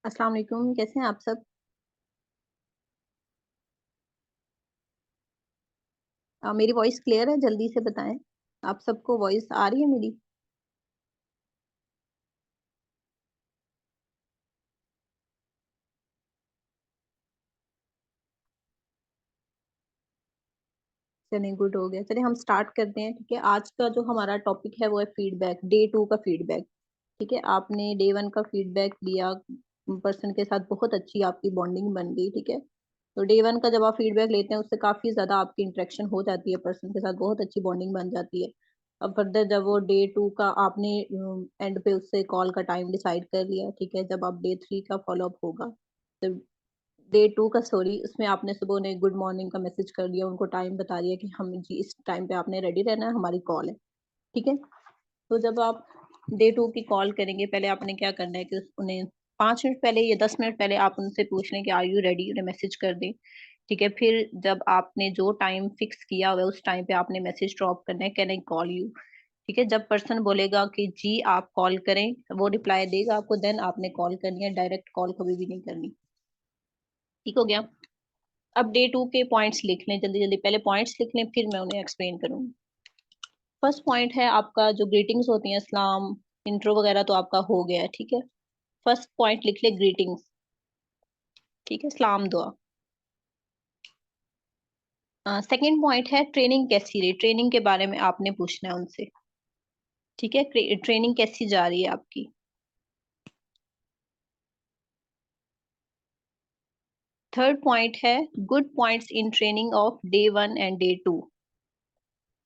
अस्सलाम वालेकुम, कैसे हैं आप सब। मेरी वॉइस क्लियर है, जल्दी से बताएं। आप सबको वॉइस आ रही है मेरी। चलिए, गुड हो गया। चलिए हम स्टार्ट करते हैं। ठीक है, आज का जो हमारा टॉपिक है वो है फीडबैक, डे टू का फीडबैक। ठीक है, आपने डे वन का फीडबैक दिया, पर्सन के साथ बहुत अच्छी आपकी बॉन्डिंग बन गई। ठीक है, तो डे वन का जब आप फीडबैक लेते हैं उससे काफी ज्यादा आपकी इंटरेक्शन हो जाती है, पर्सन के साथ बहुत अच्छी बॉन्डिंग बन जाती है। अब फर्दर जब वो डे टू का आपने एंड पे उससे कॉल का टाइम डिसाइड कर लिया, ठीक है, जब आप डे थ्री का फॉलोअप होगा, तो डे टू का सॉरी, उसमें आपने सुबह उन्हें गुड मॉर्निंग का मैसेज कर दिया, उनको टाइम बता दिया कि हम जी इस टाइम पे आपने रेडी रहना है, हमारी कॉल है। ठीक है, तो जब आप डे टू की कॉल करेंगे, पहले आपने क्या करना है कि उन्हें 5 मिनट पहले या 10 मिनट पहले आप उनसे पूछ लें कि आर यू रेडी, उन्हें मैसेज कर दें। ठीक है, फिर जब आपने जो टाइम फिक्स किया हुआ है उस टाइम पे आपने मैसेज ड्रॉप करना है, कैन आई कॉल यू। ठीक है, जब पर्सन बोलेगा कि जी आप कॉल करें, वो रिप्लाई देगा आपको, देन आपने कॉल करनी है, डायरेक्ट कॉल कभी भी नहीं करनी। ठीक हो गया। अब डे टू के पॉइंट्स लिख लें, जल्दी जल्दी पहले पॉइंट्स लिख लें, फिर मैं उन्हें एक्सप्लेन करूंगी। फर्स्ट पॉइंट है आपका जो ग्रीटिंग्स होती हैं, सलाम, इंट्रो वगैरह तो आपका हो गया है। ठीक है, फर्स्ट पॉइंट लिख ले ग्रीटिंग्स। ठीक है, सलाम दुआ। सेकंड पॉइंट है ट्रेनिंग कैसी रही, ट्रेनिंग के बारे में आपने पूछना है उनसे। ठीक है, ट्रेनिंग कैसी जा रही है आपकी। थर्ड पॉइंट है good points in training of day one and day two.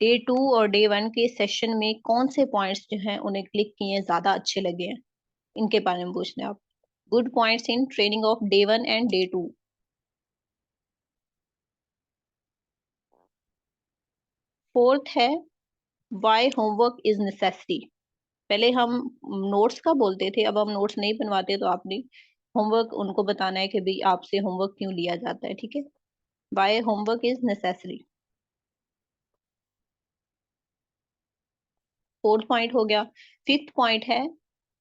Day two और डे वन के सेशन में कौन से पॉइंट्स जो हैं उन्हें क्लिक किए हैं, ज्यादा अच्छे लगे हैं, इनके बारे में पूछना है आप। Good points in training of day one and day two. Fourth है वाई होमवर्क इज नेसेसरी। पहले हम नोट्स का बोलते थे, अब हम नोट्स नहीं बनवाते, तो आपने होमवर्क उनको बताना है कि भाई आपसे होमवर्क क्यों लिया जाता है। ठीक है, why homework is necessary. Fourth point हो गया। फिफ्थ पॉइंट है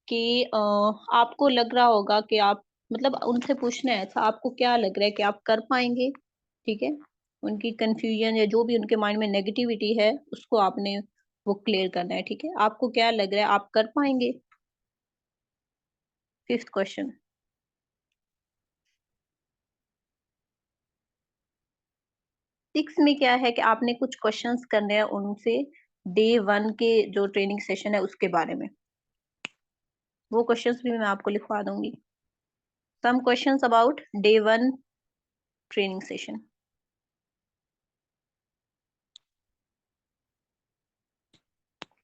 कि आपको लग रहा होगा कि आप, मतलब उनसे पूछना है अच्छा आपको क्या लग रहा है कि आप कर पाएंगे। ठीक है, उनकी कंफ्यूजन या जो भी उनके माइंड में नेगेटिविटी है उसको आपने वो क्लियर करना है। ठीक है, आपको क्या लग रहा है आप कर पाएंगे। Fifth question. सिक्स में क्या है कि आपने कुछ क्वेश्चंस करने हैं उनसे, डे वन के जो ट्रेनिंग सेशन है उसके बारे में। वो क्वेश्चंस भी मैं आपको लिखवा दूंगी। Some questions about day one training session.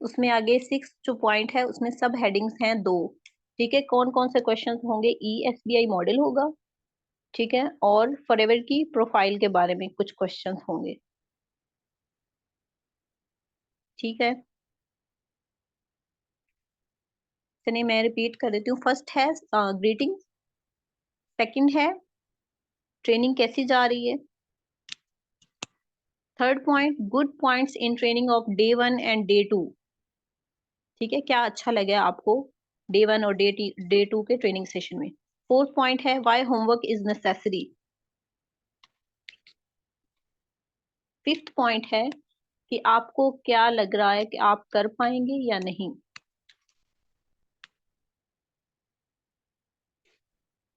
उसमें आगे सिक्स जो पॉइंट है उसमें सब हेडिंग्स हैं दो। ठीक है, कौन कौन से क्वेश्चंस होंगे, ESBI मॉडल होगा। ठीक है, और फॉरएवर की प्रोफाइल के बारे में कुछ क्वेश्चंस होंगे। ठीक है, चलिए मैं रिपीट कर देती हूँ। फर्स्ट है ग्रीटिंग। सेकंड है ट्रेनिंग कैसी जा रही है। Third point good points in training of day one and day two. ठीक है, क्या अच्छा लगा आपको डे वन और डे टू के ट्रेनिंग सेशन में। फोर्थ पॉइंट है why homework is necessary. Fifth point है कि आपको क्या लग रहा है कि आप कर पाएंगे या नहीं।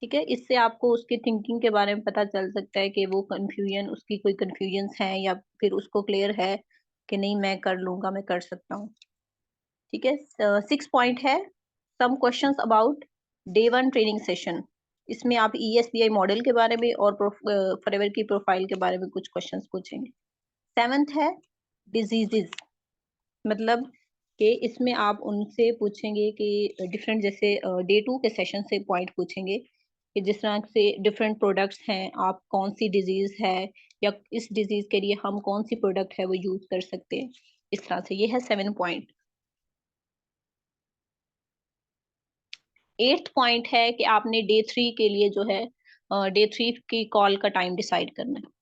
ठीक है, इससे आपको उसकी थिंकिंग के बारे में पता चल सकता है कि वो कंफ्यूजन, उसकी कोई कंफ्यूजन है या फिर उसको क्लियर है कि नहीं मैं कर लूंगा, मैं कर सकता हूँ। ठीक है, सिक्स पॉइंट है some questions about day one training session. इसमें आप ESBI मॉडल के बारे में और फॉरएवर की प्रोफाइल के बारे में कुछ क्वेश्चंस पूछेंगे। सेवेंथ है डिजीजेस, मतलब कि इसमें आप उनसे पूछेंगे कि डिफरेंट, जैसे डे टू के सेशन से पॉइंट पूछेंगे कि जिस तरह से डिफरेंट प्रोडक्ट्स हैं, आप कौन सी डिजीज है या इस डिजीज के लिए हम कौन सी प्रोडक्ट है वो यूज कर सकते हैं। इस तरह से ये है 7 पॉइंट। एट्थ पॉइंट है कि आपने डे थ्री के लिए जो है डे थ्री की कॉल का टाइम डिसाइड करना है।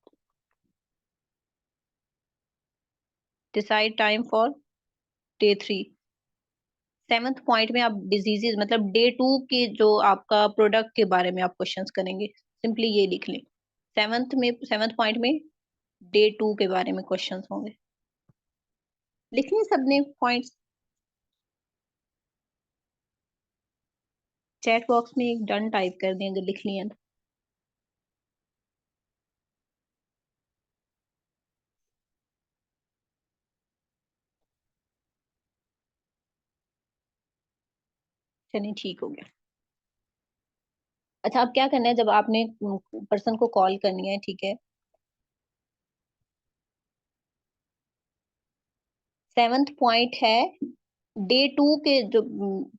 Decide time for day three. 7th point में आप डिजीजेज मतलब डे 2 के जो आपका प्रोडक्ट के बारे में आप क्वेश्चंस करेंगे, सिंपली ये लिख लें। 7th पॉइंट में डे 2 के बारे में क्वेश्चंस होंगे। लिख लिए सबने पॉइंट्स? चैट बॉक्स में एक डन टाइप कर दें अगर लिख लिए हैं तो। चलिए ठीक हो गया। अच्छा, अब क्या करना है, जब आपने पर्सन को कॉल करनी है, ठीक है, 7th पॉइंट है डे 2 के जो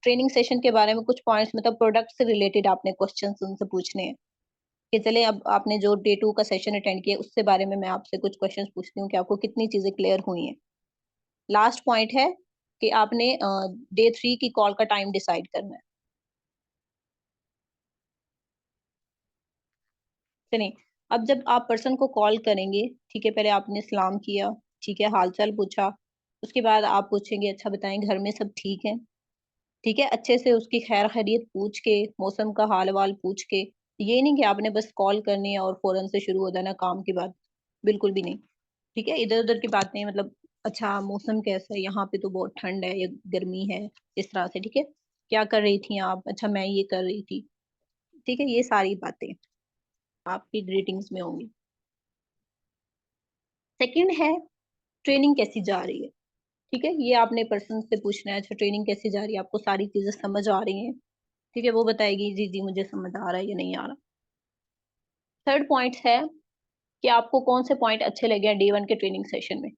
ट्रेनिंग सेशन के बारे में कुछ पॉइंट्स मतलब प्रोडक्ट से रिलेटेड आपने क्वेश्चन उनसे पूछने हैं। कि चले अब आपने जो डे 2 का सेशन अटेंड किया उससे बारे में मैं आपसे कुछ क्वेश्चंस पूछती हूँ कि आपको कितनी चीजें क्लियर हुई हैं। लास्ट पॉइंट है कि आपने डे 3 की कॉल का टाइम डिसाइड करना है। चलिए, अब जब आप पर्सन को कॉल करेंगे, ठीक है, पहले आपने सलाम किया, ठीक है, हालचाल पूछा, उसके बाद आप पूछेंगे अच्छा बताएं घर में सब ठीक है, ठीक है, अच्छे से उसकी खैर खैरियत पूछ के, मौसम का हाल वाल पूछ के। ये नहीं कि आपने बस कॉल करनी है और फौरन से शुरू हो जाना काम की बात, बिल्कुल भी नहीं। ठीक है, इधर उधर की बातें मतलब अच्छा मौसम कैसा है, यहाँ पे तो बहुत ठंड है या गर्मी है, इस तरह से, ठीक है, क्या कर रही थी आप, अच्छा मैं ये कर रही थी, ठीक है, ये सारी बातें आपकी ग्रीटिंग्स में होंगी। सेकंड है ट्रेनिंग कैसी जा रही है, ठीक है, ये आपने पर्सन से पूछना है, अच्छा ट्रेनिंग कैसी जा रही है, आपको सारी चीजें समझ आ रही हैं, ठीक है, वो बताएगी जी जी मुझे समझ आ रहा है या नहीं आ रहा। थर्ड पॉइंट है कि आपको कौन से पॉइंट अच्छे लगे हैं डे 1 के ट्रेनिंग सेशन में,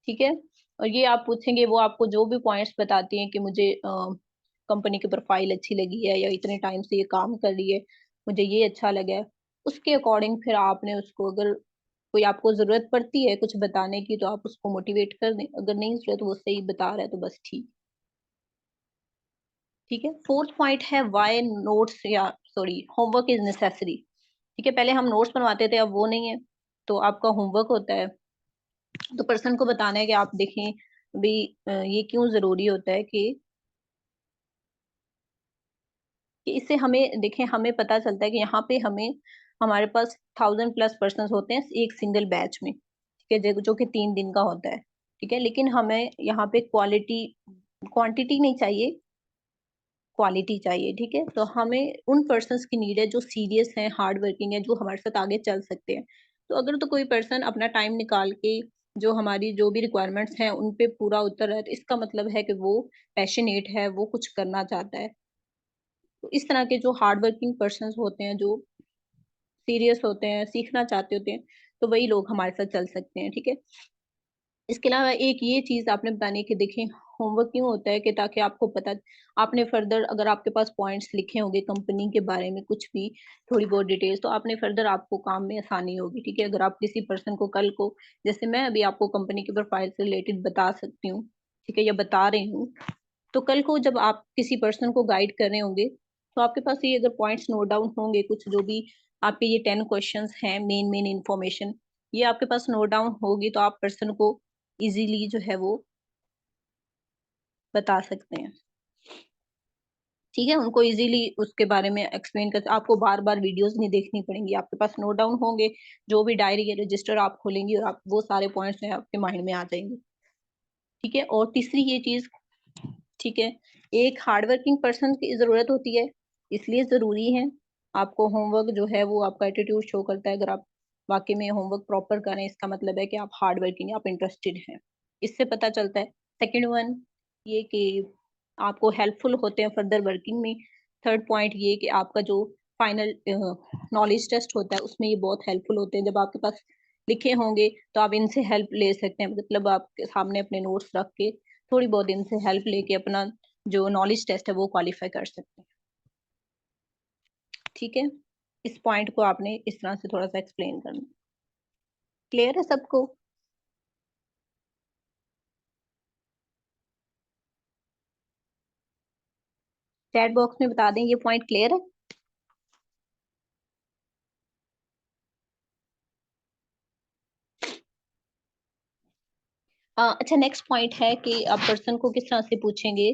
ठीक है, और ये आप पूछेंगे, वो आपको जो भी पॉइंट्स बताती हैं कि मुझे कंपनी की प्रोफाइल अच्छी लगी है या इतने टाइम से ये काम कर रही है, मुझे ये अच्छा लगा है, उसके अकॉर्डिंग फिर आपने उसको, अगर कोई आपको जरूरत पड़ती है कुछ बताने की तो आप उसको मोटिवेट कर दें, अगर नहीं जरूरत वो सही बता रहा है तो बस ठीक। ठीक है, फोर्थ पॉइंट है व्हाई नोट्स या सॉरी होमवर्क इज नेसेसरी। ठीक है, पहले हम नोट्स बनवाते थे, अब वो नहीं है, तो आपका होमवर्क होता है। तो पर्सन को बताना है कि आप देखें भी ये क्यों जरूरी होता है कि इससे हमें देखें, हमें पता चलता है कि यहाँ पे हमें हमारे पास 1000+ पर्सन होते हैं एक सिंगल बैच में, ठीक है, जो कि 3 दिन का होता है, ठीक है, लेकिन हमें यहाँ पे क्वालिटी क्वांटिटी नहीं चाहिए, क्वालिटी चाहिए, ठीक है, तो हमें उन पर्सन्स की नीड है जो सीरियस हैं, हार्ड वर्किंग है, जो हमारे साथ आगे चल सकते हैं। तो अगर तो कोई पर्सन अपना टाइम निकाल के जो हमारी जो भी रिक्वायरमेंट्स हैं उन पे पूरा उतर रहा है, तो इसका मतलब है कि वो पैशनेट है, वो कुछ करना चाहता है। तो इस तरह के जो हार्ड वर्किंग पर्सन होते हैं, जो सीरियस होते हैं, सीखना चाहते होते हैं, तो वही लोग हमारे साथ चल सकते हैं, ठीक है। इसके अलावा एक ये चीज आपने बतानी है कि देखें होमवर्क क्यों होता है, कि ताकि आपको पता, आपने फर्दर अगर आपके पास पॉइंट्स लिखे होंगे कंपनी के बारे में कुछ भी थोड़ी बहुत डिटेल्स, तो आपने फर्दर आपको काम में आसानी होगी, ठीक है, अगर आप किसी पर्सन को कल को, जैसे मैं अभी आपको कंपनी की प्रोफाइल से रिलेटेड बता सकती हूँ, ठीक है, या बता रही हूँ, तो कल को जब आप किसी पर्सन को गाइड कर रहे होंगे, तो आपके पास ये अगर पॉइंट्स नोट डाउन होंगे, कुछ जो भी आपके ये 10 क्वेश्चंस हैं, मेन मेन इंफॉर्मेशन, ये आपके पास नोट डाउन होगी, तो आप पर्सन को इजीली जो है वो बता सकते हैं, ठीक है, उनको इजीली उसके बारे में एक्सप्लेन कर, आपको बार बार वीडियोस नहीं देखनी पड़ेंगी, आपके पास नोट डाउन होंगे, जो भी डायरी या रजिस्टर आप खोलेंगी और आप वो सारे पॉइंट्स हैं आपके माइंड में आ जाएंगे, ठीक है। और तीसरी ये चीज, ठीक है, एक हार्ड वर्किंग पर्सन की जरूरत होती है, इसलिए जरूरी है, आपको होमवर्क जो है वो आपका एटीट्यूड शो करता है, अगर आप वाकई में होमवर्क प्रॉपर करें, इसका मतलब है कि आप हार्ड वर्किंग, आप इंटरेस्टेड हैं, इससे पता चलता है। सेकेंड वन ये कि आपको हेल्पफुल होते हैं फर्दर वर्किंग में। थर्ड पॉइंट ये कि आपका जो फाइनल नॉलेज टेस्ट होता है उसमें ये बहुत हेल्पफुल होते हैं, जब आपके पास लिखे होंगे तो आप इनसे हेल्प ले सकते हैं, मतलब आपके सामने अपने नोट्स रख के थोड़ी बहुत इनसे हेल्प लेके अपना जो नॉलेज टेस्ट है वो क्वालिफाई कर सकते हैं, ठीक है। इस पॉइंट को आपने इस तरह से थोड़ा सा एक्सप्लेन करना। क्लियर है सबको? चैट बॉक्स में बता दें ये पॉइंट क्लियर है। अच्छा, नेक्स्ट पॉइंट है कि आप पर्सन को किस तरह से पूछेंगे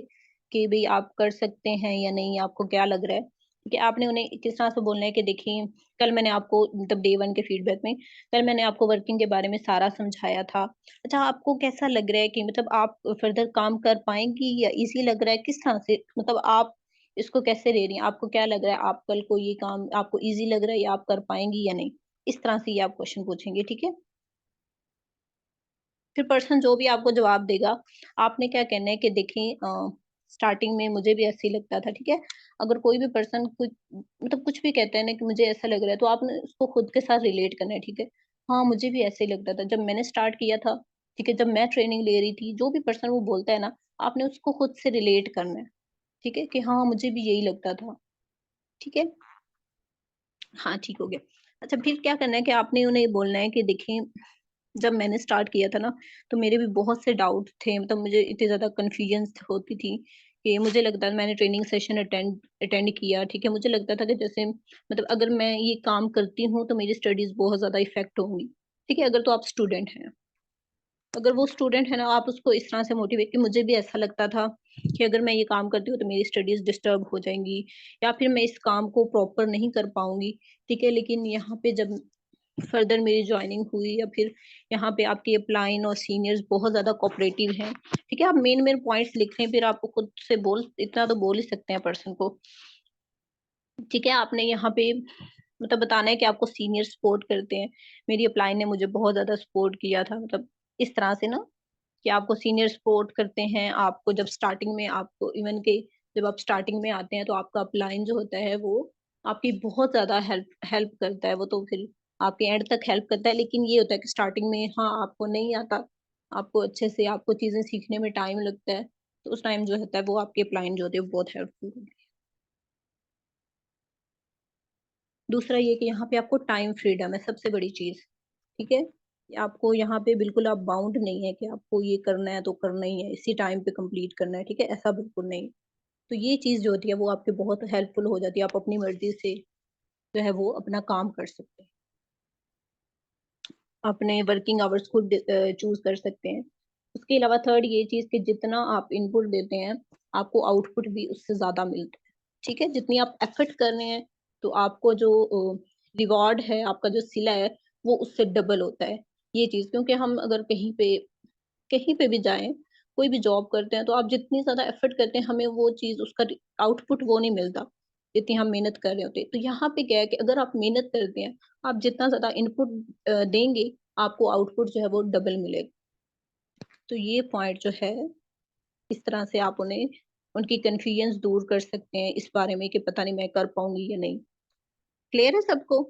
कि भाई आप कर सकते हैं या नहीं, आपको क्या लग रहा है, कि आपने उन्हें किस तरह से बोलना है कि देखिए कल मैंने आपको मतलब डे वन के फीडबैक में कल मैंने आपको वर्किंग के बारे में सारा समझाया था। अच्छा आपको कैसा लग रहा है कि मतलब आप फर्दर काम कर पाएंगी या इजी लग रहा है, किस तरह से मतलब आप इसको कैसे ले रही हैं, आपको क्या लग रहा है, आप कल को ये काम आपको इजी लग रहा है या आप कर पाएंगी या नहीं, इस तरह से ये आप क्वेश्चन पूछेंगे, ठीक है। फिर पर्सन जो भी आपको जवाब देगा, आपने क्या कहना है कि देखिए स्टार्टिंग में मुझे भी ऐसे ही लगता था, ठीक है। अगर कोई भी पर्सन कुछ मतलब कुछ भी कहता है ना कि मुझे ऐसा लग रहा है, तो आपने उसको खुद के साथ रिलेट करना है, ठीक है। हाँ मुझे भी ऐसे ही लगता था जब मैंने स्टार्ट किया था, ठीक है, जब मैं ट्रेनिंग ले रही थी, जो भी पर्सन वो बोलता है ना, आपने उसको खुद से रिलेट करना है, ठीक है, कि हाँ मुझे भी यही लगता था, ठीक है। हाँ ठीक हो गया। अच्छा फिर क्या करना है कि आपने उन्हें ये बोलना है कि देखिए जब मैंने स्टार्ट किया था ना, तो मेरे भी बहुत से डाउट थे, मतलब मुझे इतनी ज़्यादा कन्फ्यूजन होती थी कि मुझे लगता था, मैंने ट्रेनिंग सेशन अटेंड अटेंड किया, ठीक है, मुझे लगता था कि जैसे मतलब अगर मैं ये काम करती हूँ तो मेरी स्टडीज बहुत ज़्यादा इफेक्ट होंगी, ठीक है। अगर तो आप स्टूडेंट हैं, अगर वो स्टूडेंट है ना, आप उसको इस तरह से मोटिवेट, कि मुझे भी ऐसा लगता था कि अगर मैं ये काम करती हूँ तो मेरी स्टडीज डिस्टर्ब हो जाएंगी या फिर मैं इस काम को प्रॉपर नहीं कर पाऊंगी, ठीक है। लेकिन यहाँ पे जब फर्दर मेरी ज्वाइनिंग हुई या फिर यहाँ पे आपके अपलाइन और सीनियर्स बहुत ज्यादा कोऑपरेटिव हैं, ठीक है। आप मेन मेन पॉइंट्स लिख रहे हैं, फिर आपको खुद से बोल इतना तो बोल ही सकते हैं पर्सन को, ठीक है। आपने यहाँ पे मतलब बताना है कि आपको सीनियर सपोर्ट करते हैं, मेरी अपलाइन ने मुझे बहुत ज्यादा सपोर्ट किया था, मतलब इस तरह से ना, कि आपको सीनियर सपोर्ट करते हैं, आपको जब स्टार्टिंग में आपको इवन के जब आप स्टार्टिंग में आते हैं तो आपका अपलाइन जो होता है वो आपकी बहुत ज्यादा हेल्प हेल्प करता है, वो तो फिर आपके एंड तक हेल्प करता है। लेकिन ये होता है कि स्टार्टिंग में हाँ आपको नहीं आता, आपको अच्छे से आपको चीजें सीखने में टाइम लगता है, तो उस टाइम जो होता है वो आपके अपलाइन जो होते हैं वो बहुत हेल्पफुल होते हैं। दूसरा ये कि यहाँ पे आपको टाइम फ्रीडम है, सबसे बड़ी चीज, ठीक है। आपको यहाँ पे बिल्कुल आप बाउंड नहीं है कि आपको ये करना है तो करना ही है, इसी टाइम पे कंप्लीट करना है, ठीक है, ऐसा बिल्कुल नहीं। तो ये चीज जो होती है वो आपके बहुत हेल्पफुल हो जाती है, आप अपनी मर्जी से जो है वो अपना काम कर सकते हैं, अपने वर्किंग आवर्स खुद चूज कर सकते हैं। उसके अलावा थर्ड ये चीज कि जितना आप इनपुट देते हैं आपको आउटपुट भी उससे ज्यादा मिलता है, ठीक है। जितनी आप एफर्ट कर रहे हैं तो आपको जो रिवॉर्ड है, आपका जो सिला है वो उससे डबल होता है। ये चीज क्योंकि हम अगर कहीं पे भी जाएं, कोई भी जॉब करते हैं, तो आप जितनी ज्यादा एफर्ट करते हैं हमें वो चीज उसका आउटपुट वो नहीं मिलता जितनी हम मेहनत कर रहे होते हैं। तो यहाँ पे क्या है कि अगर आप मेहनत करते हैं, आप जितना ज्यादा इनपुट देंगे आपको आउटपुट जो है वो डबल मिलेगा। तो ये पॉइंट जो है, इस तरह से आप उन्हें उनकी कन्फ्यूजन दूर कर सकते हैं इस बारे में कि पता नहीं मैं कर पाऊंगी या नहीं। क्लियर है सबको?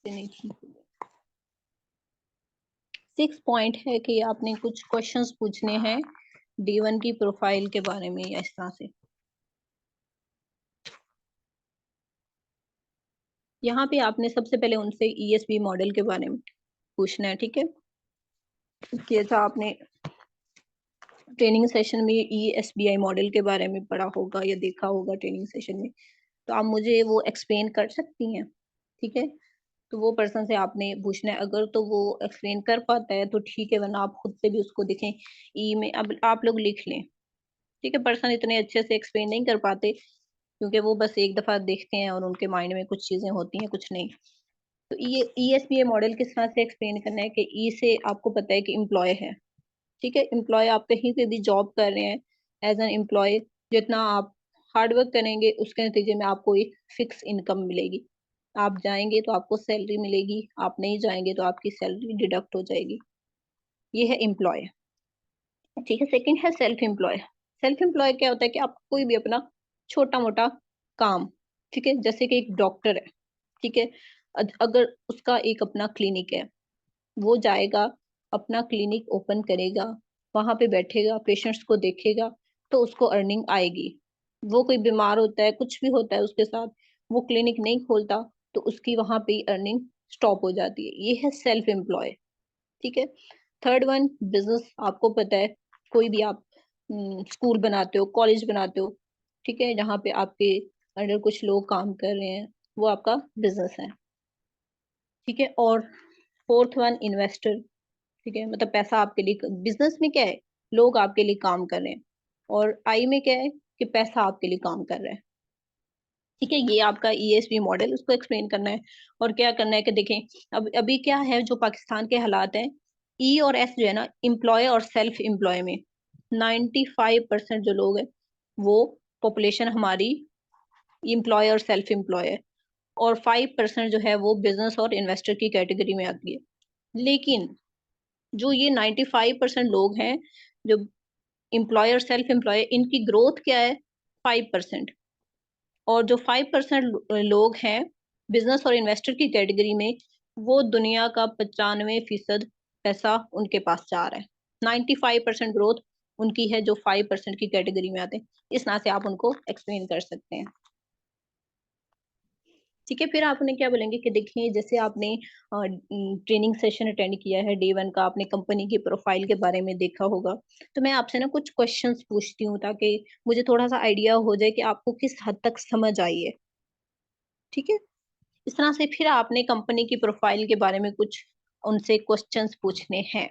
नहीं ठीक। सिक्स पॉइंट है कि आपने कुछ क्वेश्चंस पूछने हैं D1 की प्रोफाइल के बारे में या इस तरह से। यहाँ पे आपने सबसे पहले उनसे ESB मॉडल के बारे में पूछना है, ठीक है। कि अच्छा आपने ट्रेनिंग सेशन में ESBI मॉडल के बारे में पढ़ा होगा या देखा होगा ट्रेनिंग सेशन में, तो आप मुझे वो एक्सप्लेन कर सकती हैं, ठीक है। तो वो पर्सन से आपने पूछना है, अगर तो वो एक्सप्लेन कर पाता है तो ठीक है, वरना आप खुद से भी उसको देखें। ई में अब आप लोग लिख लें, ठीक है। पर्सन इतने अच्छे से एक्सप्लेन नहीं कर पाते क्योंकि वो बस एक दफा देखते हैं और उनके माइंड में कुछ चीजें होती हैं कुछ नहीं। तो ये ESBI मॉडल किस तरह से एक्सप्लेन करना है कि ई से आपको पता है कि एम्प्लॉय है, ठीक है। एम्प्लॉय आप कहीं पे भी जॉब कर रहे हैं एज एन एम्प्लॉय, जितना आप हार्ड वर्क करेंगे उसके नतीजे में आपको एक फिक्स इनकम मिलेगी। आप जाएंगे तो आपको सैलरी मिलेगी, आप नहीं जाएंगे तो आपकी सैलरी डिडक्ट हो जाएगी। ये है एम्प्लॉय, ठीक है। सेकंड है सेल्फ एम्प्लॉय। सेल्फ एम्प्लॉय क्या होता है कि आप कोई भी अपना छोटा मोटा काम, ठीक है, जैसे कि एक डॉक्टर है, ठीक है, अगर उसका एक अपना क्लिनिक है, वो जाएगा अपना क्लिनिक ओपन करेगा, वहां पे बैठेगा पेशेंट्स को देखेगा, तो उसको अर्निंग आएगी। वो कोई बीमार होता है कुछ भी होता है उसके साथ, वो क्लिनिक नहीं खोलता तो उसकी वहां पे अर्निंग स्टॉप हो जाती है। ये है सेल्फ एम्प्लॉय, ठीक है। थर्ड वन बिजनेस, आपको पता है कोई भी आप स्कूल बनाते हो, कॉलेज बनाते हो, ठीक है, जहाँ पे आपके अंडर कुछ लोग काम कर रहे हैं, वो आपका बिजनेस है। ठीक है। और फोर्थ वन, इन्वेस्टर। ठीक है, मतलब पैसा आपके लिए, बिजनेस में क्या है, लोग आपके लिए काम कर रहे हैं, और आई में क्या है कि पैसा आपके लिए काम कर रहा है। ठीक है, ये आपका ईएसपी मॉडल, उसको एक्सप्लेन करना है। और क्या करना है कि देखें, अब अभी क्या है, जो पाकिस्तान के हालात हैं, ई और एस जो है ना, एम्प्लॉय और सेल्फ एम्प्लॉय में 95% जो लोग हैं, वो पॉपुलेशन हमारी एम्प्लॉय और सेल्फ एम्प्लॉय है, और 5% जो है वो बिजनेस और इन्वेस्टर की कैटेगरी में आती है। लेकिन जो ये 95% लोग हैं, जो एम्प्लॉय और सेल्फ एम्प्लॉय, इनकी ग्रोथ क्या है, 5%। और जो 5% लोग हैं बिजनेस और इन्वेस्टर की कैटेगरी में, वो दुनिया का 95% पैसा उनके पास जा रहा है। 95% ग्रोथ उनकी है, जो 5% की कैटेगरी में आते हैं। इस तरह से आप उनको एक्सप्लेन कर सकते हैं। ठीक है, फिर आप उन्हें क्या बोलेंगे कि देखिए, जैसे आपने ट्रेनिंग सेशन अटेंड किया है डे 1 का, आपने कंपनी की प्रोफाइल के बारे में देखा होगा, तो मैं आपसे ना कुछ क्वेश्चंस पूछती हूँ, ताकि मुझे थोड़ा सा आइडिया हो जाए कि आपको किस हद तक समझ आई है। ठीक है, इस तरह से फिर आपने कंपनी की प्रोफाइल के बारे में कुछ उनसे क्वेश्चंस पूछने हैं।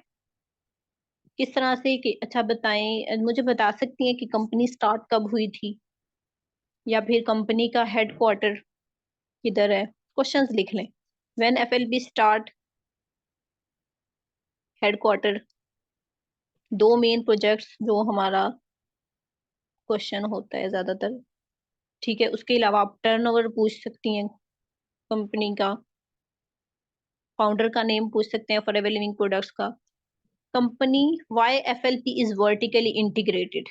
किस तरह से कि अच्छा बताएं, मुझे बता सकती हैं कि कंपनी स्टार्ट कब हुई थी, या फिर कंपनी का हेडक्वार्टर किधर है। क्वेश्चंस लिख लें। व्हेन एफएलबी स्टार्ट, हेडक्वार्टर, दो मेन प्रोजेक्ट्स जो हमारा क्वेश्चन होता है ज्यादातर। ठीक है, उसके अलावा आप टर्नओवर पूछ सकती हैं कंपनी का, फाउंडर का नेम पूछ सकते हैं, फॉरएवर लिविंग प्रोडक्ट्स का, company, why FLP is vertically integrated.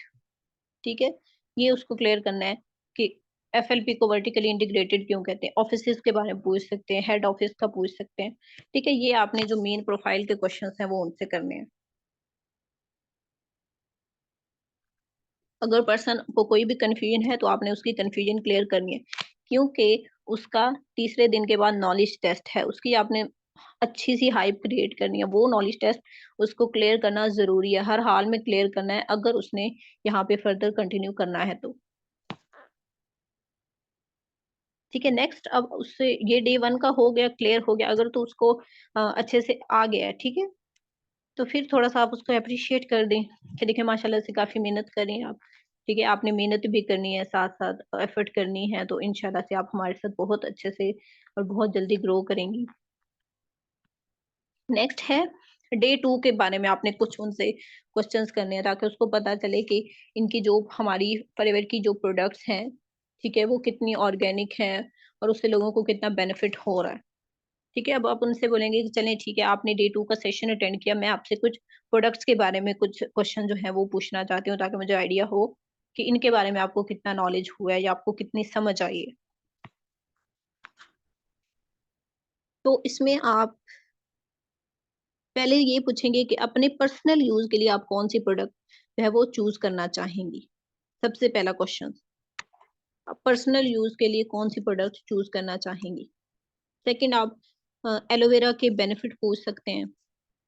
ठीक है, ये उसको क्लियर करना है कि एफएलपी को वर्टिकली इंटीग्रेटेड क्यों कहते हैं। ऑफिस के बारे में पूछ सकते हैं, हेड ऑफिस का पूछ सकते हैं। ठीक है, ये आपने जो मेन प्रोफाइल के क्वेश्चंस हैं वो उनसे करने हैं। अगर पर्सन को कोई भी कंफ्यूजन है तो आपने उसकी कंफ्यूजन क्लियर करनी है, क्योंकि उसका तीसरे दिन के बाद नॉलेज टेस्ट है, उसकी आपने अच्छी सी हाइप क्रिएट करनी है। वो नॉलेज टेस्ट उसको क्लियर करना जरूरी है, हर हाल में क्लियर करना है, अगर उसने यहाँ पे फर्दर कंटिन्यू करना है तो। ठीक है, नेक्स्ट, अब उससे ये डे 1 का हो गया, क्लियर हो गया, अगर तो उसको अच्छे से आ गया है, ठीक है, तो फिर थोड़ा सा आप उसको अप्रिशिएट कर दें कि देखिए माशाल्लाह से काफी मेहनत कर रही हैं आप। ठीक है, आपने मेहनत भी करनी है, साथ साथ एफर्ट करनी है, तो इंशाल्लाह से आप हमारे साथ बहुत अच्छे से और बहुत जल्दी ग्रो करेंगी। नेक्स्ट है डे 2 के बारे में, आपने कुछ उनसे क्वेश्चंस करने हैं, ताकि उसको पता चले कि इनकी जो हमारी फॉरएवर की जो प्रोडक्ट्स हैं, ठीक है, वो कितनी ऑर्गेनिक हैं, और उससे लोगों को कितना बेनिफिट हो रहा है। ठीक है, अब आप उनसे बोलेंगे कि चलें ठीक है, आपने डे 2 का सेशन अटेंड किया, मैं आपसे कुछ प्रोडक्ट्स के बारे में कुछ क्वेश्चन जो है वो पूछना चाहती हूँ, ताकि मुझे आइडिया हो कि इनके बारे में आपको कितना नॉलेज हुआ है, या आपको कितनी समझ आई है। तो इसमें आप पहले ये पूछेंगे कि अपने पर्सनल यूज के लिए आप कौन सी प्रोडक्ट जो है वो चूज करना चाहेंगी। सबसे पहला क्वेश्चन, आप पर्सनल यूज के लिए कौन सी प्रोडक्ट चूज करना चाहेंगी। सेकंड, आप एलोवेरा के बेनिफिट पूछ सकते हैं।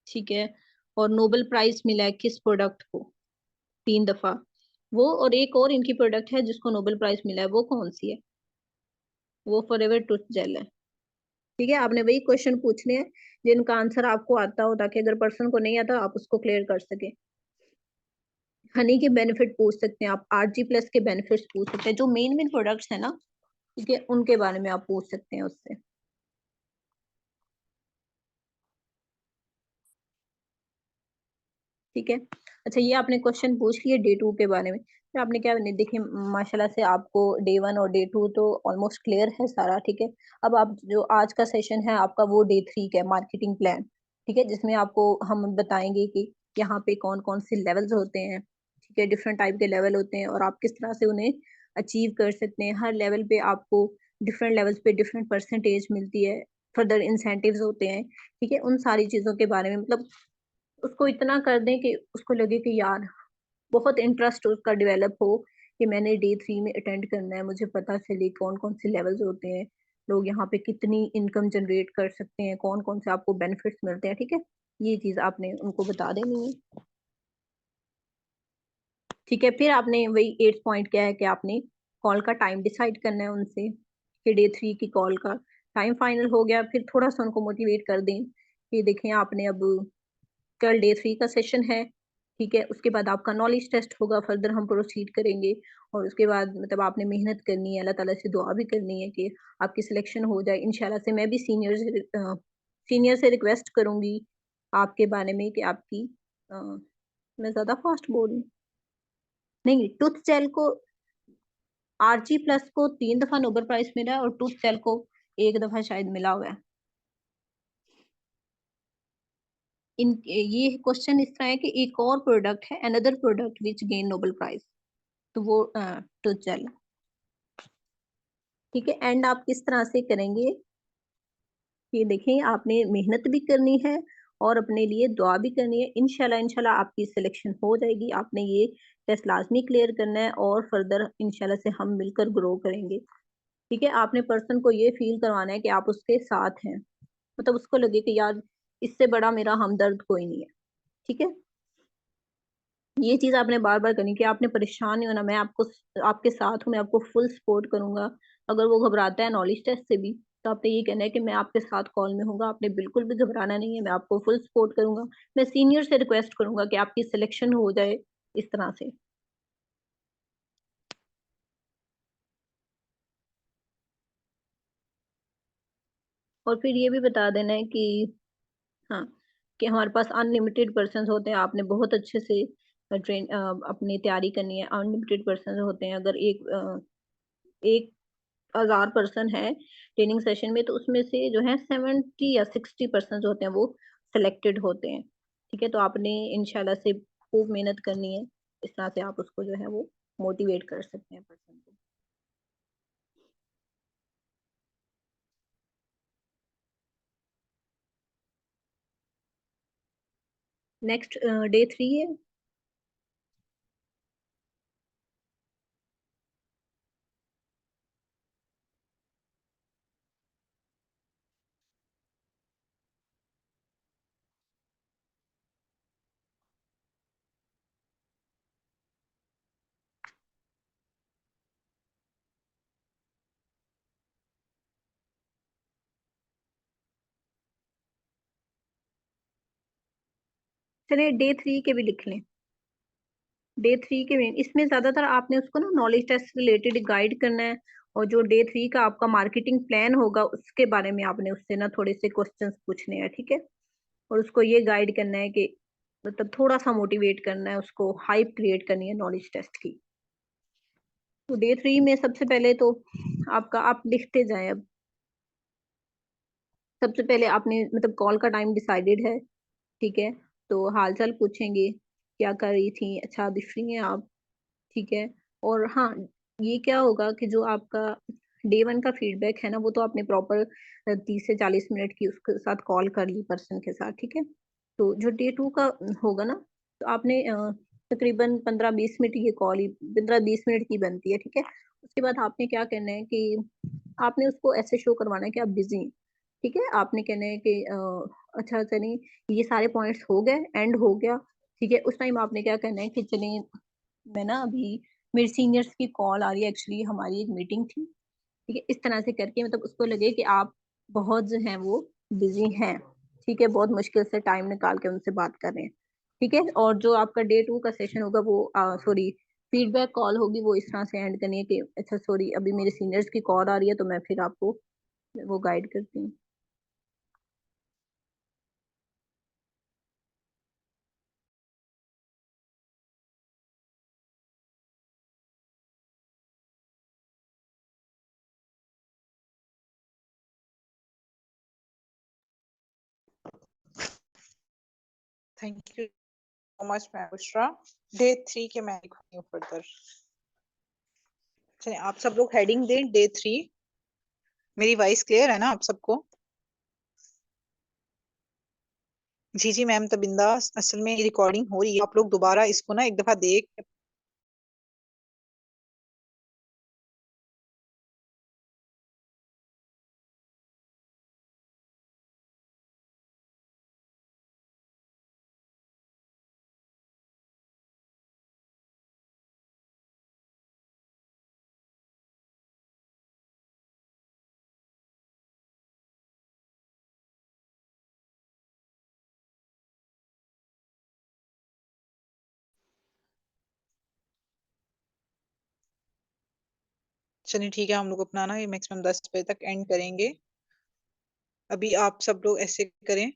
ठीक है, और नोबेल प्राइज मिला है किस प्रोडक्ट को, 3 दफा, वो, और एक और इनकी प्रोडक्ट है जिसको नोबेल प्राइज मिला है, वो कौन सी है, वो फॉरएवर टूथ जेल है। ठीक है, आपने वही क्वेश्चन पूछने हैं जिनका आंसर आपको आता हो, ताकि अगर पर्सन को नहीं आता आप उसको क्लियर कर सके। हनी के बेनिफिट पूछ सकते हैं आप, RG+ के बेनिफिट्स पूछ सकते हैं, जो मेन मेन प्रोडक्ट्स है ना, ठीक है, उनके बारे में आप पूछ सकते हैं उससे। ठीक है, अच्छा, ये आपने क्वेश्चन पूछ लिए डे 2 के बारे में। फिर आपने क्या, नहीं देखिए माशाल्लाह से आपको डे 1 और डे 2 तो ऑलमोस्ट क्लियर है सारा। ठीक है, अब आप जो आज का सेशन है आपका, वो डे 3 का मार्केटिंग प्लान। ठीक है, जिसमें आपको हम बताएंगे कि यहाँ पे कौन कौन से लेवल्स होते हैं। ठीक है, डिफरेंट टाइप के लेवल होते हैं, और आप किस तरह से उन्हें अचीव कर सकते हैं। हर लेवल पे आपको डिफरेंट लेवल्स पे डिफरेंट परसेंटेज मिलती है, फर्दर इंसेंटिव्स होते हैं। ठीक है, उन सारी चीजों के बारे में, मतलब उसको इतना कर दें कि उसको लगे कि यार बहुत इंटरेस्ट उसका डेवलप हो, कि मैंने डे 3 में अटेंड करना है, मुझे पता चले कौन कौन से लेवल्स होते हैं, लोग यहाँ पे कितनी इनकम जनरेट कर सकते हैं, कौन कौन से आपको बेनिफिट्स मिलते हैं। ठीक है, ये चीज आपने उनको बता देनी है। ठीक है, फिर आपने वही 8 पॉइंट क्या है कि आपने कॉल का टाइम डिसाइड करना है उनसे कि डे 3 की कॉल का टाइम फाइनल हो गया। फिर थोड़ा सा उनको मोटिवेट कर दें कि देखें आपने अब कल डे 3 का सेशन है, ठीक है, उसके बाद आपका नॉलेज टेस्ट होगा, फर्दर हम प्रोसीड करेंगे। और उसके बाद मतलब आपने मेहनत करनी है, अल्लाह ताला से दुआ भी करनी है कि आपकी सिलेक्शन हो जाए इंशाल्लाह से। मैं भी सीनियर से रिक्वेस्ट करूंगी आपके बारे में कि आपकी मैं ज्यादा फास्ट बोल रही हूँ। नहीं, टूथ जेल को आरजी प्लस को 3 दफा नोबेल प्राइज मिला है और टूथ जेल को 1 दफा शायद मिला हुआ है। इन ये क्वेश्चन इस तरह है कि एक और प्रोडक्ट है, another product which gain Nobel prize, तो वो टूथ जेल। ठीक है, एंड आप किस तरह से करेंगे ये देखें, आपने मेहनत भी करनी है और अपने लिए दुआ भी करनी है। इंशाल्लाह इंशाल्लाह आपकी सिलेक्शन हो जाएगी। आपने ये टेस्ट लाजमी क्लियर करना है और फर्दर इंशाल्लाह से हम मिलकर ग्रो करेंगे। ठीक है, आपने पर्सन को ये फील करवाना है कि आप उसके साथ हैं, मतलब उसको लगे कि यार इससे बड़ा मेरा हमदर्द कोई नहीं है। ठीक है, ये चीज आपने बार बार करनी कि आपने परेशान नहीं होना, मैं आपको आपके साथ हूँ, मैं आपको फुल सपोर्ट करूंगा। अगर वो घबराता है नॉलेज टेस्ट से भी, तो आपने ये कहना है कि मैं आपके साथ कॉल में हूँ, आपने बिल्कुल भी घबराना नहीं है, मैं आपको फुल सपोर्ट करूंगा। मैं सीनियर से रिक्वेस्ट करूंगा कि आपकी सिलेक्शन हो जाए, इस तरह से। और फिर ये भी बता देना है कि हाँ, कि हमारे पास अनलिमिटेड पर्सन होते हैं, आपने बहुत अच्छे से ट्रेन अपनी तैयारी करनी है। अनलिमिटेड पर्सन होते हैं, अगर एक 1000 पर्सन है ट्रेनिंग सेशन में, तो उसमें से जो है 70 या 60 पर्सन जो होते हैं वो सिलेक्टेड होते हैं। ठीक है, तो आपने इंशाल्लाह से खूब मेहनत करनी है, इस तरह से आप उसको जो है वो मोटिवेट कर सकते हैं पर्सन को। नेक्स्ट डे 3 है। चलिए डे 3 के भी लिख लें। डे 3 के में इसमें ज्यादातर आपने उसको ना नॉलेज टेस्ट रिलेटेड गाइड करना है। और जो डे 3 का आपका मार्केटिंग प्लान होगा उसके बारे में आपने उससे ना थोड़े से क्वेश्चंस पूछने हैं। ठीक है, और उसको ये गाइड करना है कि मतलब थोड़ा सा मोटिवेट करना है उसको, हाइप क्रिएट करनी है नॉलेज टेस्ट की। तो डे 3 में सबसे पहले तो आपका आप लिखते जाएं अब। सबसे पहले आपने मतलब कॉल का टाइम डिसाइडेड है, ठीक है, तो हाल चाल पूछेंगे, क्या कर रही थी, अच्छा अभी फ्री हैं आप, ठीक है। और हाँ, ये क्या होगा कि जो आपका डे 1 का फीडबैक है ना, वो तो आपने प्रॉपर 30 से 40 मिनट की उसके साथ कॉल कर ली पर्सन के साथ, ठीक है। तो जो डे 2 का होगा ना, तो आपने तकरीबन 15-20 मिनट ये कॉल ही 15-20 मिनट की बनती है, ठीक है। उसके बाद आपने क्या करना है कि आपने उसको ऐसे शो करवाना है कि आप बिजी हैं। ठीक है, आपने कहना है कि अच्छा चलिए ये सारे पॉइंट्स हो गए, एंड हो गया। ठीक है, उस टाइम आपने क्या करना है कि चलिए मैं ना अभी मेरे सीनियर्स की कॉल आ रही है, एक्चुअली हमारी एक मीटिंग थी। ठीक है, इस तरह से करके मतलब उसको लगे कि आप बहुत जो हैं वो बिजी हैं। ठीक है, बहुत मुश्किल से टाइम निकाल के उनसे बात कर रहे हैं। ठीक है, और जो आपका डे 2 का सेशन होगा वो सॉरी फीडबैक कॉल होगी, वो इस तरह से एंड करनी है कि अच्छा सॉरी अभी मेरे सीनियर्स की कॉल आ रही है, तो मैं फिर आपको वो गाइड करती हूँ। Thank you so much ma'am Bushra. Day 3 के मैं लिखूंगी हूँ फर्दर। चलिए आप सब लोग हेडिंग दें डे 3। मेरी वॉइस क्लियर है ना आप सबको? जी जी मैम, तबिंदा असल में रिकॉर्डिंग हो रही है, आप लोग दोबारा इसको ना एक दफा देख चलिए ठीक है, हम लोग अपना ना ये मैक्सिमम 10 बजे तक एंड करेंगे। अभी आप सब लोग ऐसे करें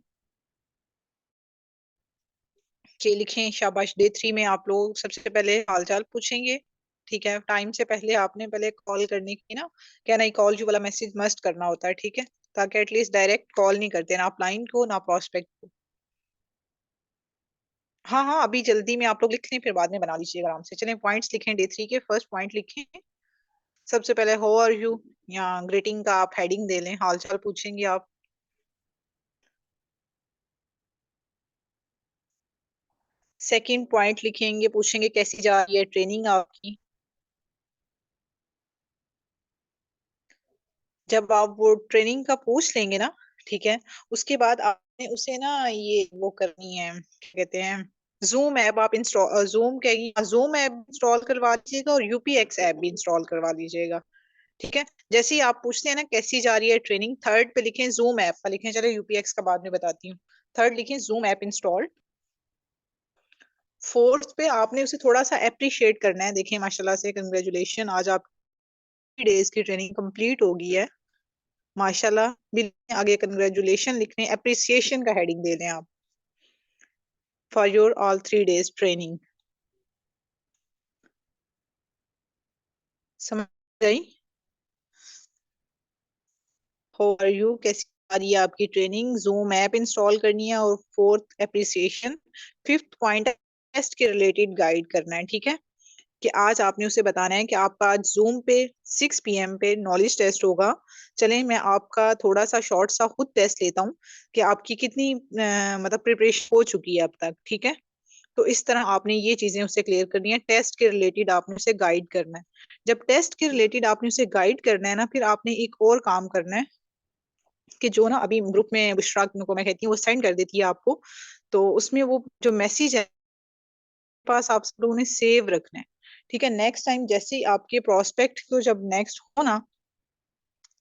कि लिखें शाबाश। डे 3 में आप लोग सबसे पहले हालचाल पूछेंगे। ठीक है, टाइम से पहले आपने पहले कॉल करने की ना, क्या नहीं, कॉल जो वाला मैसेज मस्ट करना होता है, ठीक है, ताकि एटलीस्ट डायरेक्ट कॉल नहीं करते ना आप क्लाइंट को ना प्रोस्पेक्ट को। हाँ हाँ, अभी जल्दी में आप लोग लिख लें, फिर बाद में बना लीजिएगा आराम से। चलें पॉइंट्स लिखें, डे 3 के फर्स्ट पॉइंट लिखें। सबसे पहले हाउ आर यू, या ग्रीटिंग का आप हेडिंग दे लें, हाल चाल पूछेंगे आप। सेकंड पॉइंट लिखेंगे, पूछेंगे कैसी जा रही है ट्रेनिंग आपकी। जब आप वो ट्रेनिंग का पूछ लेंगे ना, ठीक है, उसके बाद आपने उसे ना ये वो करनी है, क्या कहते हैं, जूम ऐप आप इंस्टॉल, जूम ऐप इंस्टॉल करवा लीजिएगा और यूपीएक्स ऐप भी इंस्टॉल करवा लीजिएगा। ठीक है, जैसे ही आप पूछते हैं ना कैसी जा रही है ट्रेनिंग, थर्ड पे लिखें जूम ऐप का लिखें, चलो यूपीएक्स का बाद में बताती हूँ। थर्ड लिखें जूम ऐप इंस्टॉल्ड। फोर्थ पे आपने उसे थोड़ा सा अप्रिशिएट करना है। देखिए माशाल्लाह से कंग्रेचुलेशन, आज आपकी डेज की ट्रेनिंग कंप्लीट हो गई है। माशाल्लाह भी आगे कंग्रेचुलेशन लिखने, अप्रिसिएशन का हेडिंग दे दें आप, for your all 3 days training. समझ गई? हाउ आर यू, कैसी आ रही है आपकी ट्रेनिंग, जूम ऐप इंस्टॉल करनी है, और fourth appreciation. Fifth point test के रिलेटेड गाइड करना है। ठीक है, कि आज आपने उसे बताना है कि आपका आज जूम पे 6 PM पे नॉलेज टेस्ट होगा। चलें मैं आपका थोड़ा सा शॉर्ट सा खुद टेस्ट लेता हूँ कि आपकी कितनी मतलब प्रिपरेशन हो चुकी है अब तक। ठीक है, तो इस तरह आपने ये चीजें उससे क्लियर करनी है, टेस्ट के रिलेटेड आपने उसे गाइड करना है। जब टेस्ट के रिलेटेड आपने उसे गाइड करना है ना, फिर आपने एक और काम करना है कि जो ना अभी ग्रुप में बुशरा को मैं कहती हूँ वो सेंड कर देती है आपको, तो उसमें वो जो मैसेज है पास आप सब लोगों ने सेव रखना है। ठीक है, नेक्स्ट टाइम जैसे ही आपके प्रोस्पेक्ट को जब नेक्स्ट हो ना,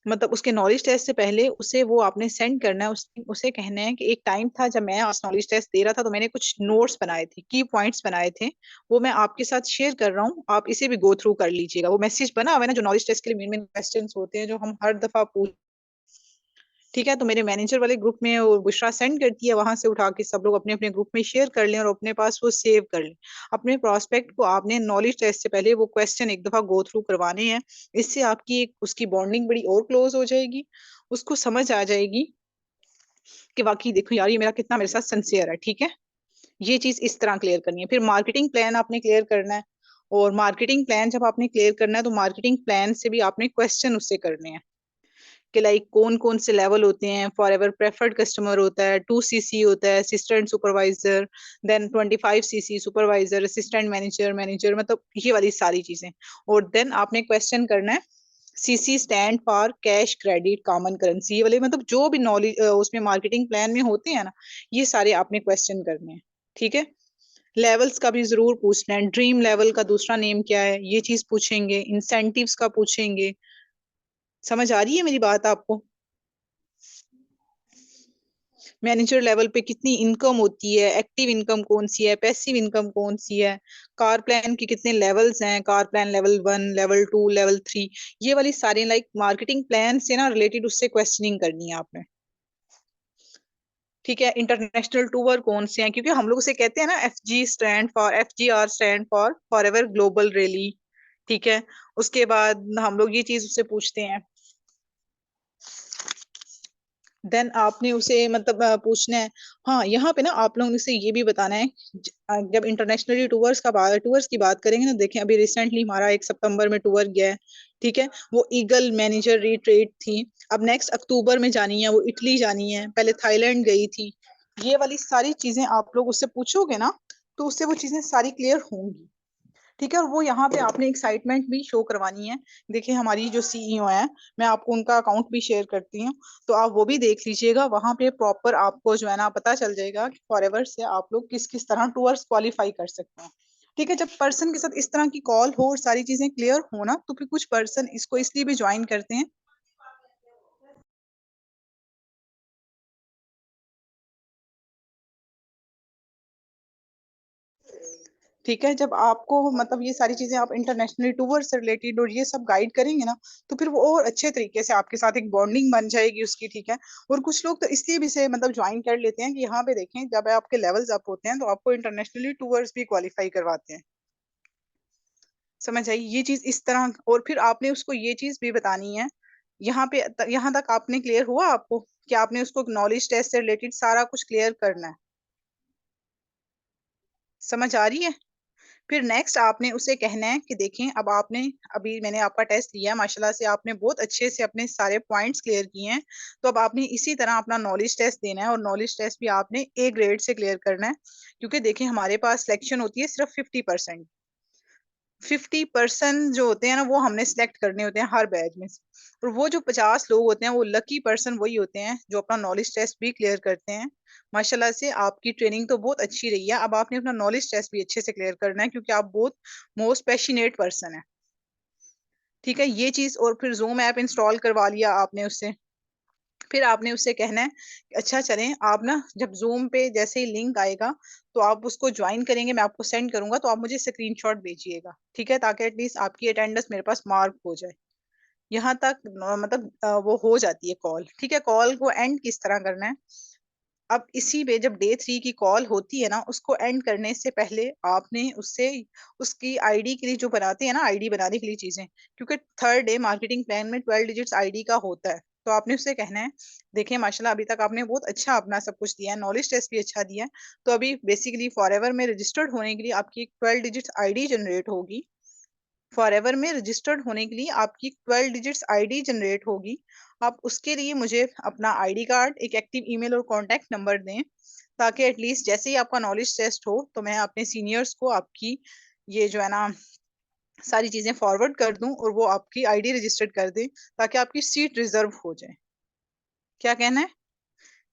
मतलब उसके नॉलेज टेस्ट से पहले उसे वो आपने सेंड करना है। उसे कहना है कि एक टाइम था जब मैं आज नॉलेज टेस्ट दे रहा था, तो मैंने कुछ नोट्स बनाए थे, की पॉइंट्स बनाए थे, वो मैं आपके साथ शेयर कर रहा हूँ, आप इसे भी गो थ्रू कर लीजिएगा। वो मैसेज बना हुआ है ना, जो नॉलेज टेस्ट के लिए मेन मेन क्वेश्चन होते हैं जो हम हर दफा पूछ, ठीक है, तो मेरे मैनेजर वाले ग्रुप में वो बुशरा सेंड करती है, वहां से उठा के सब लोग अपने अपने ग्रुप में शेयर कर लें और अपने पास वो सेव कर लें। अपने प्रोस्पेक्ट को आपने नॉलेज टेस्ट से पहले वो क्वेश्चन एक दफा गो थ्रू करवाने हैं। इससे आपकी एक उसकी बॉन्डिंग बड़ी और क्लोज हो जाएगी, उसको समझ आ जाएगी कि वाकई देखो यार ये मेरा कितना मेरे साथ सिंसियर है। ठीक है, ये चीज इस तरह क्लियर करनी है। फिर मार्केटिंग प्लान आपने क्लियर करना है, और मार्केटिंग प्लान जब आपने क्लियर करना है तो मार्केटिंग प्लान से भी आपने क्वेश्चन उससे करने हैं कि लाइक कौन कौन से लेवल होते हैं। फॉर एवर प्रेफर्ड कस्टमर होता है, 2CC होता है, assistant supervisor, then 25CC supervisor, assistant manager, manager, मतलब ये वाली सारी चीजें। और देन आपने क्वेश्चन करना है, CC stand for cash credit common currency, ये वाले मतलब जो भी नॉलेज उसमें मार्केटिंग प्लान में होते हैं ना, ये सारे आपने क्वेश्चन करने हैं। ठीक है, लेवल्स का भी जरूर पूछना है, ड्रीम लेवल का दूसरा नेम क्या है ये चीज पूछेंगे, इंसेंटिव्स का पूछेंगे। समझ आ रही है मेरी बात आपको? मैनेजर लेवल पे कितनी इनकम होती है, एक्टिव इनकम कौन सी है, पैसिव इनकम कौन सी है, कार प्लान के कितने लेवल्स हैं, car plan level 1, level 2, level 3, ये वाली सारी लाइक मार्केटिंग प्लान से ना रिलेटेड उससे क्वेश्चनिंग करनी है आपने। ठीक है, इंटरनेशनल टूर कौन से हैं, क्योंकि हम लोग उसे कहते हैं ना, FGR stand for for ever global rally. ठीक है, उसके बाद हम लोग ये चीज उससे पूछते हैं। देन आपने उसे मतलब पूछना है। हाँ, यहाँ पे ना आप लोगों ने उसे ये भी बताना है, जब इंटरनेशनली टूर्स की बात करेंगे ना, देखें अभी रिसेंटली हमारा 1 सितंबर में टूर गया है। ठीक है, वो ईगल मैनेजर रिट्रीट थी। अब नेक्स्ट अक्टूबर में जानी है, वो इटली जानी है, पहले थाईलैंड गई थी। ये वाली सारी चीजें आप लोग उससे पूछोगे ना, तो उससे वो चीजें सारी क्लियर होंगी। ठीक है, और वो यहाँ पे आपने एक्साइटमेंट भी शो करवानी है। देखिए हमारी जो CEO है, मैं आपको उनका अकाउंट भी शेयर करती हूँ, तो आप वो भी देख लीजिएगा। वहां पे प्रॉपर आपको जो है ना पता चल जाएगा कि फॉरएवर से आप लोग किस किस तरह टूर्स क्वालिफाई कर सकते हैं। ठीक है, जब पर्सन के साथ इस तरह की कॉल हो और सारी चीजें क्लियर हो ना, तो फिर कुछ पर्सन इसको इसलिए भी ज्वाइन करते हैं। ठीक है, जब आपको मतलब ये सारी चीजें आप इंटरनेशनली टूर से रिलेटेड और ये सब गाइड करेंगे ना, तो फिर वो और अच्छे तरीके से आपके साथ एक बॉन्डिंग बन जाएगी उसकी। ठीक है, और कुछ लोग तो इसलिए भी से मतलब ज्वाइन कर लेते हैं कि यहाँ पे देखें, जब आपके लेवल्स अप होते हैं तो आपको इंटरनेशनली टूर्स भी क्वालिफाई करवाते हैं। समझ आई ये चीज इस तरह। और फिर आपने उसको ये चीज भी बतानी है, यहाँ पे यहाँ तक आपने क्लियर हुआ आपको कि आपने उसको नॉलेज टेस्ट से रिलेटेड सारा कुछ क्लियर करना है। समझ आ रही है? फिर नेक्स्ट आपने उसे कहना है कि देखें, अब आपने अभी मैंने आपका टेस्ट लिया, माशाल्लाह से आपने बहुत अच्छे से अपने सारे पॉइंट्स क्लियर किए हैं। तो अब आपने इसी तरह अपना नॉलेज टेस्ट देना है, और नॉलेज टेस्ट भी आपने ए ग्रेड से क्लियर करना है। क्योंकि देखें, हमारे पास सिलेक्शन होती है सिर्फ 50%। 50% जो होते हैं ना, वो हमने सिलेक्ट करने होते हैं हर बैच में से। और वो जो 50 लोग होते हैं, वो लकी पर्सन वही होते हैं जो अपना नॉलेज टेस्ट भी क्लियर करते हैं। माशाल्लाह से आपकी ट्रेनिंग तो बहुत अच्छी रही है। अब आपने अपना नॉलेज टेस्ट भी अच्छे से क्लियर करना है, क्योंकि आप बहुत मोस्ट पैशनेट पर्सन है। ठीक है, ये चीज। और फिर जूम ऐप इंस्टॉल करवा लिया आपने उससे। फिर आपने उससे कहना है कि अच्छा चलें, आप ना जब जूम पे जैसे ही लिंक आएगा तो आप उसको ज्वाइन करेंगे, मैं आपको सेंड करूंगा, तो आप मुझे स्क्रीनशॉट भेजिएगा। ठीक है, ताकि एटलीस्ट आपकी अटेंडेंस मेरे पास मार्क हो जाए। यहाँ तक मतलब वो हो जाती है कॉल। ठीक है, कॉल को एंड किस तरह करना है। अब इसी पे जब डे 3 की कॉल होती है ना, उसको एंड करने से पहले आपने उससे उसकी आईडी के लिए जो बनाते हैं ना, आईडी बनाने के लिए चीजें, क्योंकि थर्ड डे मार्केटिंग प्लान में 12 डिजिट्स आईडी का होता है। तो आपने उससे कहना है, देखिए माशाल्लाह अभी तक आपने बहुत अच्छा अपना सब कुछ दिया है, नॉलेज टेस्ट भी अच्छा दिया है। तो अभी बेसिकली फॉरएवर में रजिस्टर्ड होने के लिए आपकी 12 डिजिट्स आईडी जनरेट होगी। फॉरएवर में रजिस्टर्ड होने के लिए आपकी 12 डिजिट्स आईडी जनरेट होगी। आप उसके लिए मुझे अपना आईडी कार्ड, एक एक्टिव ईमेल और कॉन्टैक्ट नंबर दें, ताकि एटलीस्ट जैसे ही आपका नॉलेज टेस्ट हो तो मैं अपने सीनियर्स को आपकी ये जो है ना सारी चीजें फॉरवर्ड कर दूं, और वो आपकी आईडी रजिस्टर्ड कर दें, ताकि आपकी सीट रिजर्व हो जाए। क्या कहना है?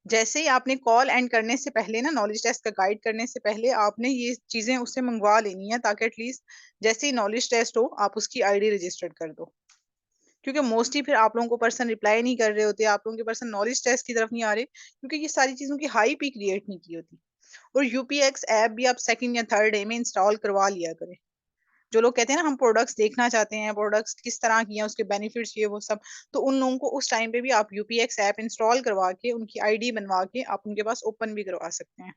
जैसे ही आपने कॉल एंड करने से पहले ना, नॉलेज टेस्ट का गाइड करने से पहले आपने ये चीजें उससे मंगवा लेनी है, ताकि एटलीस्ट जैसे ही नॉलेज टेस्ट हो आप उसकी आईडी रजिस्टर्ड कर दो। क्योंकि मोस्टली फिर आप लोगों को पर्सन रिप्लाई नहीं कर रहे होते, आप लोगों के पर्सन नॉलेज टेस्ट की तरफ नहीं आ रहे, क्योंकि ये सारी चीजों की हाइप ही क्रिएट नहीं की होती। और यूपीएक्स ऐप भी आप सेकंड या थर्ड डे में इंस्टॉल करवा लिया करें। जो लोग कहते हैं ना हम प्रोडक्ट्स देखना चाहते हैं, प्रोडक्ट्स किस तरह की हैं, उसके बेनिफिट्स ये वो सब, तो उन लोगों को उस टाइम पे भी आप यूपीएक्स ऐप इंस्टॉल करवा के उनकी आईडी बनवा के आप उनके पास ओपन भी करवा सकते हैं।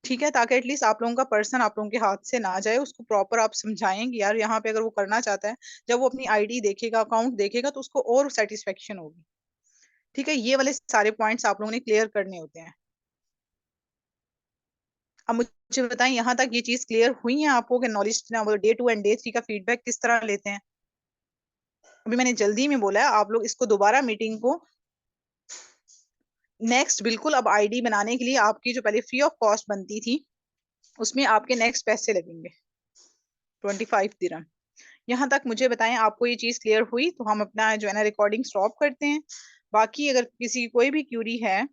ठीक है, ताकि एटलीस्ट आप लोगों का पर्सन आप लोगों के हाथ से ना जाए, उसको प्रॉपर आप समझाएं कि यार यहाँ पे अगर वो करना चाहता है, जब वो अपनी आईडी देखेगा, अकाउंट देखेगा, तो उसको और सेटिस्फेक्शन होगी। ठीक है, ये वाले सारे पॉइंट्स आप लोगों ने क्लियर करने होते हैं। अब मुझे बताएं, यहाँ तक ये चीज क्लियर हुई है आपको कि नॉलेज डे 2 एंड डे 3 का फीडबैक किस तरह लेते हैं? अभी मैंने जल्दी में बोला है, आप लोग इसको दोबारा मीटिंग को नेक्स्ट बिल्कुल। अब आईडी बनाने के लिए आपकी जो पहले फ्री ऑफ कॉस्ट बनती थी, उसमें आपके नेक्स्ट पैसे लगेंगे 25 दिरहम। यहाँ तक मुझे बताएं, आपको ये चीज क्लियर हुई तो हम अपना जो है ना रिकॉर्डिंग स्टॉप करते हैं। बाकी अगर किसी की कोई भी क्यूरी है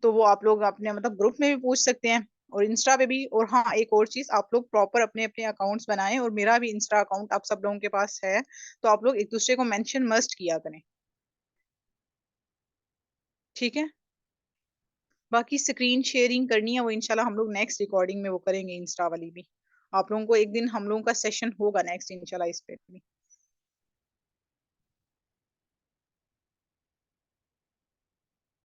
तो वो आप लोग अपने मतलब ग्रुप में भी पूछ सकते हैं, और इंस्टा पे भी। और हाँ, एक और चीज, आप लोग प्रॉपर अपने अपने अकाउंट्स बनाएं, और मेरा भी इंस्टा अकाउंट आप सब लोगों के पास है, तो आप लोग एक दूसरे को मेंशन मस्ट किया करें। ठीक है, बाकी स्क्रीन शेयरिंग करनी है वो इंशाल्लाह हम लोग नेक्स्ट रिकॉर्डिंग में वो करेंगे, इंस्टा वाली भी। आप लोगों को एक दिन हम लोगों का सेशन होगा नेक्स्ट इंशाल्लाह इस पे भी।